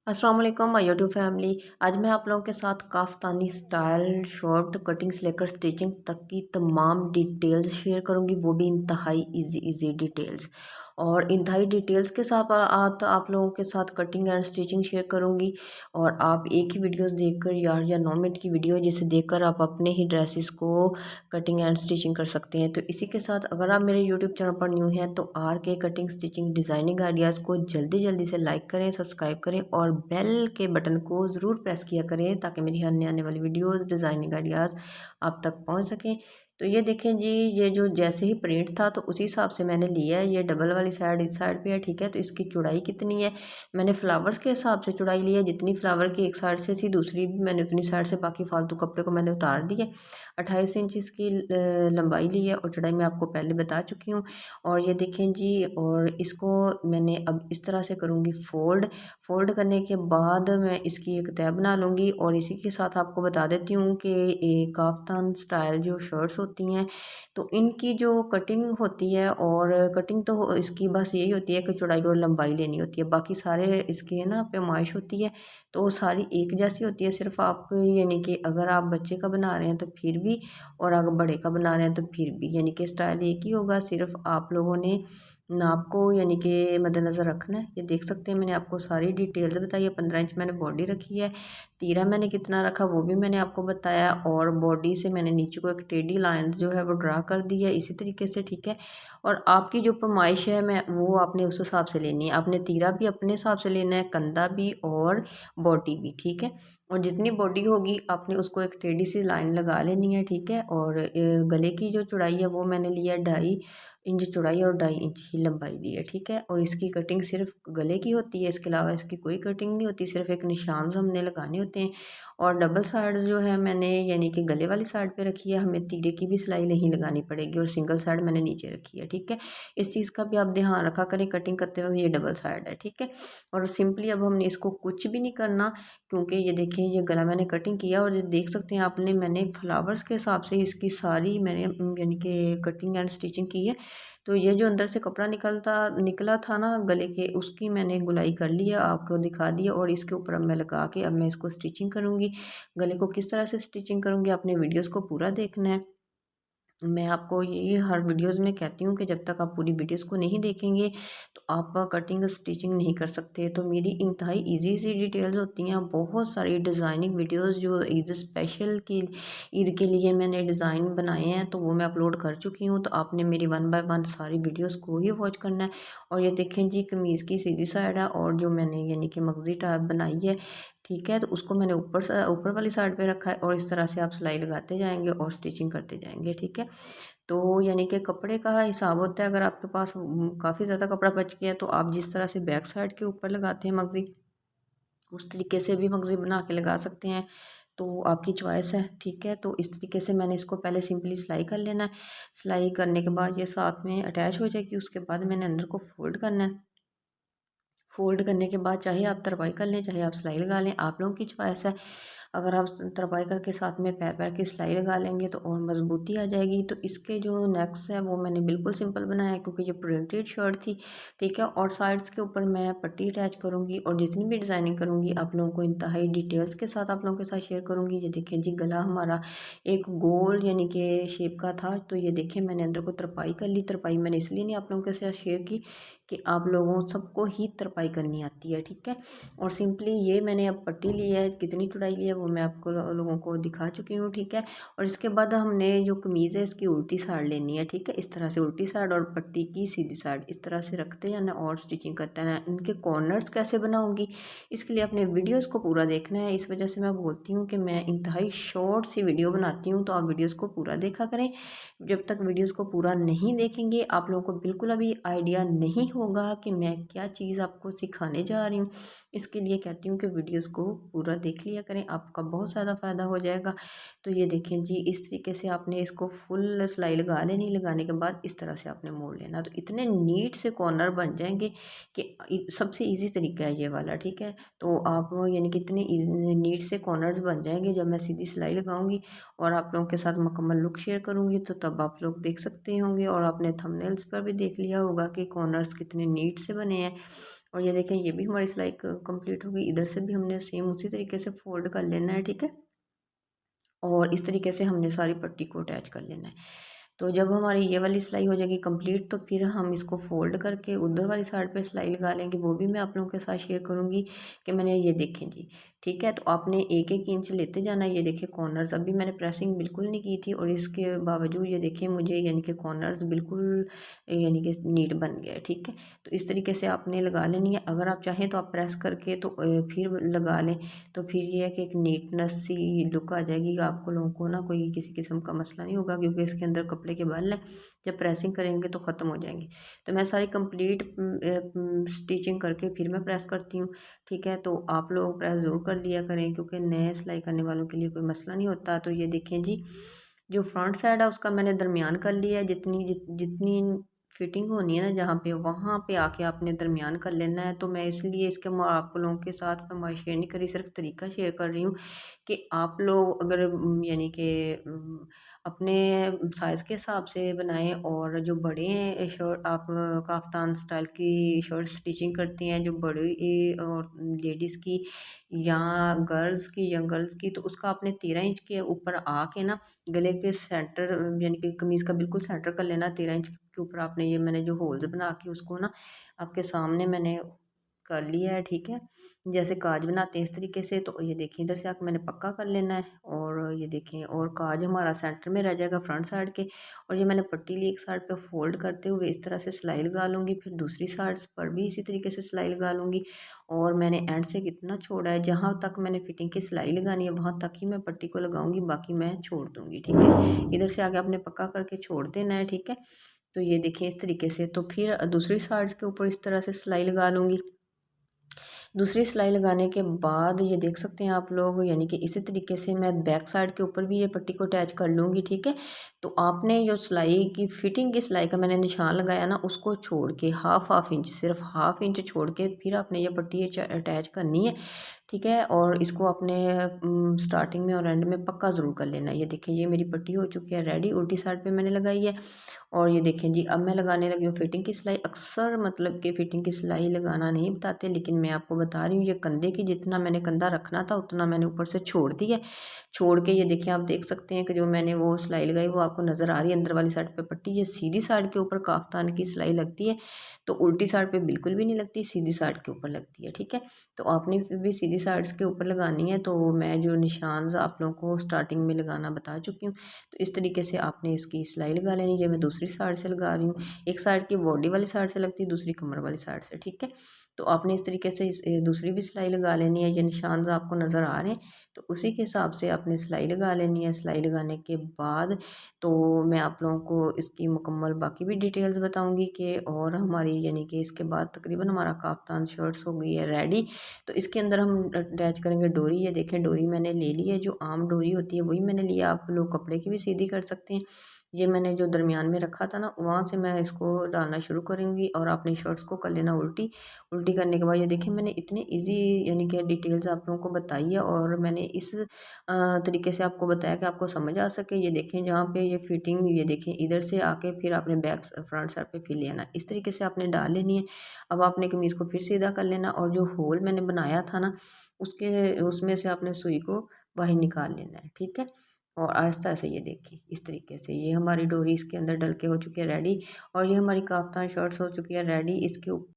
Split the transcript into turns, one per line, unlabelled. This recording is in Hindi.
अस्सलाम वालेकुम माय यूट्यूब फैमिली। आज मैं आप लोगों के साथ काफ्तानी स्टाइल शॉर्ट कटिंग से लेकर स्टिचिंग तक की तमाम डिटेल्स शेयर करूंगी, वो भी इंतहाई इजी डिटेल्स। और इंतहाई डिटेल्स के साथ आप लोगों के साथ कटिंग एंड स्टिचिंग शेयर करूंगी। और आप एक ही वीडियोस देखकर या 9 मिनट की वीडियो जिसे देखकर आप अपने ही ड्रेसेस को कटिंग एंड स्टिचिंग कर सकते हैं। तो इसी के साथ अगर आप मेरे यूट्यूब चैनल पर न्यू हैं तो आर के कटिंग स्टिचिंग डिज़ाइनिंग आइडियाज़ को जल्दी से लाइक करें, सब्सक्राइब करें और बेल के बटन को ज़रूर प्रेस किया करें ताकि मेरी हर आने वाली वीडियोस डिज़ाइनिंग आइडियाज़ आप तक पहुंच सकें। तो ये देखें जी, ये जो जैसे ही प्रिंट था तो उसी हिसाब से मैंने लिया है। ये डबल वाली साइड इस साइड पे है, ठीक है। तो इसकी चौड़ाई कितनी है, मैंने फ्लावर्स के हिसाब से चौड़ाई ली है। जितनी फ्लावर की एक साइड से थी दूसरी भी मैंने उतनी साइड से, बाकी फालतू कपड़े को मैंने उतार दिया। 28 इंच इसकी लंबाई ली है और चौड़ाई मैं आपको पहले बता चुकी हूँ। और ये देखें जी, और इसको मैंने अब इस तरह से करूँगी फोल्ड करने के बाद मैं इसकी एक तह बना लूँगी। और इसी के साथ आपको बता देती हूँ कि एक काफ्तान स्टाइल जो शर्ट्स होती हैं तो इनकी जो कटिंग होती है, और कटिंग तो इसकी बस यही होती है कि चौड़ाई और लंबाई लेनी होती है, बाकी सारे इसके ना पैमाइश होती है तो वो सारी एक जैसी होती है। सिर्फ आप यानी कि अगर आप बच्चे का बना रहे हैं तो फिर भी, और अगर बड़े का बना रहे हैं तो फिर भी यानी कि स्टाइल एक ही होगा। सिर्फ आप लोगों ने नाप को यानी कि मद्देनज़र रखना है। ये देख सकते हैं मैंने आपको सारी डिटेल्स बताई है। 15 इंच मैंने बॉडी रखी है, तीरा मैंने कितना रखा वो भी मैंने आपको बताया। और बॉडी से मैंने नीचे को एक टेढ़ी लाइन जो है वो ड्रा कर दी है इसी तरीके से, ठीक है। और आपकी जो पैमाइश है मैं वो आपने उस हिसाब से लेनी है। आपने तीरा भी अपने हिसाब से लेना है, कंधा भी और बॉडी भी, ठीक है। और जितनी बॉडी होगी आपने उसको एक टेढ़ी सी लाइन लगा लेनी है, ठीक है। और गले की जो चौड़ाई है वो मैंने लिया 2.5 इंच चौड़ाई और 2.5 इंच ही लंबाई ली है, ठीक है। और इसकी कटिंग सिर्फ गले की होती है, इसके अलावा इसकी कोई कटिंग नहीं होती, सिर्फ एक निशान हमने लगाने होते हैं। और डबल साइड जो है मैंने यानी कि गले वाली साइड पे रखी है, हमें तीरे की भी सिलाई नहीं लगानी पड़ेगी। और सिंगल साइड मैंने नीचे रखी है, ठीक है। इस चीज़ का भी आप ध्यान रखा करें कटिंग करते वक्त, ये डबल साइड है, ठीक है। और सिंपली अब हमने इसको कुछ भी नहीं करना, क्योंकि ये देखें ये गला मैंने कटिंग किया और ये देख सकते हैं आपने, मैंने फ्लावर्स के हिसाब से इसकी सारी मैंने यानी कि कटिंग एंड स्टिचिंग की है। तो ये जो अंदर से कपड़ा निकला था ना गले के, उसकी मैंने गुलाई कर ली है, आपको दिखा दिया। और इसके ऊपर अब मैं लगा के अब मैं इसको स्टिचिंग करूँगी। गले को किस तरह से स्टिचिंग करूँगी आपने वीडियोज़ को पूरा देखना है। मैं आपको ये हर वीडियोज़ में कहती हूँ कि जब तक आप पूरी वीडियोज़ को नहीं देखेंगे तो आप कटिंग स्टिचिंग नहीं कर सकते। तो मेरी इंतहाई इजी सी डिटेल्स होती हैं, बहुत सारी डिज़ाइनिंग वीडियोज़ जो ईद स्पेशल की ईद के लिए मैंने डिज़ाइन बनाए हैं तो वो मैं अपलोड कर चुकी हूँ। तो आपने मेरी 1 बाय 1 सारी वीडियोज़ को ही वॉच करना है। और ये देखें जी, कमीज़ की सीधी साइड है और जो मैंने यानी कि मगज़ी टाइप बनाई है, ठीक है। तो उसको मैंने ऊपर वाली साइड पे रखा है और इस तरह से आप सिलाई लगाते जाएंगे और स्टिचिंग करते जाएंगे, ठीक है। तो यानी कि कपड़े का हिसाब होता है, अगर आपके पास काफ़ी ज़्यादा कपड़ा बच गया तो आप जिस तरह से बैक साइड के ऊपर लगाते हैं मगज़ी, उस तरीके से भी मगज़ी बना के लगा सकते हैं। तो आपकी चॉइस है, ठीक है। तो इस तरीके से मैंने इसको पहले सिंपली सिलाई कर लेना है। सिलाई करने के बाद ये साथ में अटैच हो जाएगी, उसके बाद मैंने अंदर को फोल्ड करना है। फोल्ड करने के बाद चाहे आप तरपाई कर लें चाहे आप सिलाई लगा लें, आप लोगों की चॉइस है। अगर आप तरपाई करके साथ में पैर की सिलाई लगा लेंगे तो और मजबूती आ जाएगी। तो इसके जो नेक्स है वो मैंने बिल्कुल सिंपल बनाया है क्योंकि ये प्रिंटेड शर्ट थी, ठीक है। और साइड्स के ऊपर मैं पट्टी अटैच करूँगी और जितनी भी डिज़ाइनिंग करूँगी आप लोगों को इंतहाई डिटेल्स के साथ आप लोगों के साथ शेयर करूँगी। ये देखें जी, गला हमारा एक गोल यानी कि शेप का था, तो ये देखें मैंने अंदर को तरपाई कर ली। तरपाई मैंने इसलिए नहीं आप लोगों के साथ शेयर की कि आप लोगों सबको ही तरपाई करनी आती है, ठीक है। और सिंपली ये मैंने अब पट्टी ली है, कितनी चौड़ाई ली है वो मैं आपको लोगों को दिखा चुकी हूँ, ठीक है। और इसके बाद हमने जो कमीज़ है इसकी उल्टी साइड लेनी है, ठीक है। इस तरह से उल्टी साइड और पट्टी की सीधी साइड इस तरह से रखते जाना और स्टिचिंग करते रहना। इनके कॉर्नर्स कैसे बनाऊंगी इसके लिए अपने वीडियोज़ को पूरा देखना है। इस वजह से मैं बोलती हूँ कि मैं इंतहाई शॉर्ट सी वीडियो बनाती हूँ, तो आप वीडियोज़ को पूरा देखा करें। जब तक वीडियोज़ को पूरा नहीं देखेंगे आप लोगों को बिल्कुल अभी आइडिया नहीं होगा कि मैं क्या चीज़ आपको सिखाने जा रही हूँ। इसके लिए कहती हूँ कि वीडियोज़ को पूरा देख लिया करें, आपका बहुत ज़्यादा फ़ायदा हो जाएगा। तो ये देखें जी, इस तरीके से आपने इसको फुल सिलाई लगा लेनी, लगाने के बाद इस तरह से आपने मोड़ लेना। तो इतने नीट से कॉर्नर बन जाएंगे कि सबसे ईजी तरीका है ये वाला, ठीक है। तो आप यानी कि इतने नीट से कॉर्नर्स बन जाएंगे जब मैं सीधी सिलाई लगाऊंगी और आप लोगों के साथ मुकम्मल लुक शेयर करूंगी, तो तब आप लोग देख सकते होंगे। और आपने थंबनेल्स पर भी देख लिया होगा कि कॉर्नर्स कितने नीट से बने हैं। और ये देखें ये भी हमारी सिलाई कंप्लीट हो गई। इधर से भी हमने सेम उसी तरीके से फोल्ड कर लेना है, ठीक है। और इस तरीके से हमने सारी पट्टी को अटैच कर लेना है। तो जब हमारी ये वाली सिलाई हो जाएगी कंप्लीट, तो फिर हम इसको फोल्ड करके उधर वाली साइड पे सिलाई लगा लेंगे। वो भी मैं आप लोगों के साथ शेयर करूँगी कि मैंने ये देखें जी, ठीक है। तो आपने एक एक इंच लेते जाना है। ये देखिए कॉर्नर्स, अभी मैंने प्रेसिंग बिल्कुल नहीं की थी और इसके बावजूद ये देखिए मुझे यानी कि कॉर्नर्स बिल्कुल यानी कि नीट बन गया, ठीक है। तो इस तरीके से आपने लगा लेनी है। अगर आप चाहें तो आप प्रेस करके तो फिर लगा लें, तो फिर ये है कि एक नीटनेस सी लुक आ जाएगी। आपको लोगों को ना कोई किसी किस्म का मसला नहीं होगा, क्योंकि इसके अंदर कपड़े के बल हैं। जब प्रेसिंग करेंगे तो ख़त्म हो जाएंगे। तो मैं सारी कंप्लीट स्टिचिंग करके फिर मैं प्रेस करती हूँ, ठीक है। तो आप लोग प्रेस ज़रूर कर लिया करें, क्योंकि नए सिलाई करने वालों के लिए कोई मसला नहीं होता। तो ये देखें जी, जो फ्रंट साइड है उसका मैंने दरमियान कर लिया है। जितनी फिटिंग होनी है ना जहाँ पे, वहाँ पे आके आपने दरमियान कर लेना है। तो मैं इसलिए इसके आप लोगों के साथ मैं शेयर नहीं करी, सिर्फ तरीका शेयर कर रही हूँ कि आप लोग अगर यानी कि अपने साइज़ के हिसाब से बनाएं। और जो बड़े हैं शर्ट, आप काफ्तान स्टाइल की शर्ट स्टिचिंग करती हैं जो बड़ी और लेडीज़ की या गर्ल्स की, तो उसका आपने 13 इंच के ऊपर आके ना गले के सेंटर यानी कि कमीज़ का बिल्कुल सेंटर कर लेना। 13 इंच के ऊपर आपने ये मैंने जो होल्स बना के उसको ना आपके सामने मैंने कर लिया है, ठीक है। जैसे काज बनाते हैं इस तरीके से। तो ये देखें इधर से आके मैंने पक्का कर लेना है। और ये देखें और काज हमारा सेंटर में रह जाएगा फ्रंट साइड के। और ये मैंने पट्टी ली एक साइड पे फोल्ड करते हुए इस तरह से सिलाई लगा लूँगी। फिर दूसरी साइड्स पर भी इसी तरीके से सिलाई लगा लूँगी। और मैंने एंड से कितना छोड़ा है, जहाँ तक मैंने फिटिंग की सिलाई लगानी है वहाँ तक ही मैं पट्टी को लगाऊंगी, बाकी मैं छोड़ दूँगी, ठीक है। इधर से आगे आपने पक्का करके छोड़ देना है, ठीक है। तो ये देखिए इस तरीके से। तो फिर दूसरी साइड्स के ऊपर इस तरह से सिलाई लगा लूँगी। दूसरी सिलाई लगाने के बाद ये देख सकते हैं आप लोग, यानी कि इसी तरीके से मैं बैक साइड के ऊपर भी ये पट्टी को अटैच कर लूँगी, ठीक है। तो आपने जो सिलाई की फिटिंग की सिलाई का मैंने निशान लगाया ना, उसको छोड़ के हाफ इंच, सिर्फ हाफ इंच छोड़ के फिर आपने ये पट्टी अटैच करनी है, ठीक है। और इसको अपने स्टार्टिंग में और एंड में पक्का ज़रूर कर लेना है। ये देखिए ये मेरी पट्टी हो चुकी है रेडी, उल्टी साइड पे मैंने लगाई है। और ये देखें जी, अब मैं लगाने लगी हूँ फिटिंग की सिलाई। अक्सर मतलब कि फ़िटिंग की सिलाई लगाना नहीं बताते, लेकिन मैं आपको बता रही हूँ ये कंधे की, जितना मैंने कंधा रखना था उतना मैंने ऊपर से छोड़ दी है। छोड़ के ये देखिए आप देख सकते हैं कि जो मैंने वो सिलाई लगाई वो आपको नज़र आ रही है अंदर वाली साइड पे पट्टी। ये सीधी साइड के ऊपर काफ्तान की सिलाई लगती है, तो उल्टी साइड पे बिल्कुल भी नहीं लगती, सीधी साइड के ऊपर लगती है, ठीक है। तो आपने फिर भी सीधी साइड्स के ऊपर लगानी है। तो मैं जो निशान आप लोगों को स्टार्टिंग में लगाना बता चुकी हूँ। तो इस तरीके से आपने इसकी सिलाई लगा लेनी है। मैं दूसरी साइड से लगा रही हूँ, एक साइड की बॉडी वाली साइड से लगती है, दूसरी कमर वाली साइड से, ठीक है। तो आपने इस तरीके से दूसरी भी सिलाई लगा लेनी है। ये निशान आपको नज़र आ रहे हैं, तो उसी के हिसाब से आपने सिलाई लगा लेनी है। सिलाई लगाने के बाद तो मैं आप लोगों को इसकी मुकम्मल बाकी भी डिटेल्स बताऊंगी कि, और हमारी यानी कि इसके बाद तकरीबन हमारा काफ्तान शर्ट्स हो गई है रेडी। तो इसके अंदर हम अटैच करेंगे डोरी। ये देखें डोरी मैंने ले ली है, जो आम डोरी होती है वही मैंने लिया। आप लोग कपड़े की भी सीधी कर सकते हैं। ये मैंने जो दरमियान में रखा था ना, वहाँ से मैं इसको डालना शुरू करूँगी और अपनी शर्ट्स को कर लेना उल्टी। उल्टी करने के बाद ये देखिए मैंने इतनी इजी यानी कि डिटेल्स आप लोगों को बताई है, और मैंने इस तरीके से आपको बताया कि आपको समझ आ सके। ये देखें जहाँ पे ये फिटिंग, ये देखें इधर से आके फिर आपने बैक फ्रंट साइड पे फिर ले आना, इस तरीके से आपने डाल लेनी है। अब आपने कमीज़ को फिर सीधा कर लेना, और जो होल मैंने बनाया था ना उसके उसमें से आपने सुई को बाहर निकाल लेना है, ठीक है। और आहिस्ता से ये देखिए इस तरीके से ये हमारी डोरी इसके अंदर डल के हो चुकी है रेडी। और ये हमारी काफ्तान शर्ट्स हो चुकी है रेडी। इसके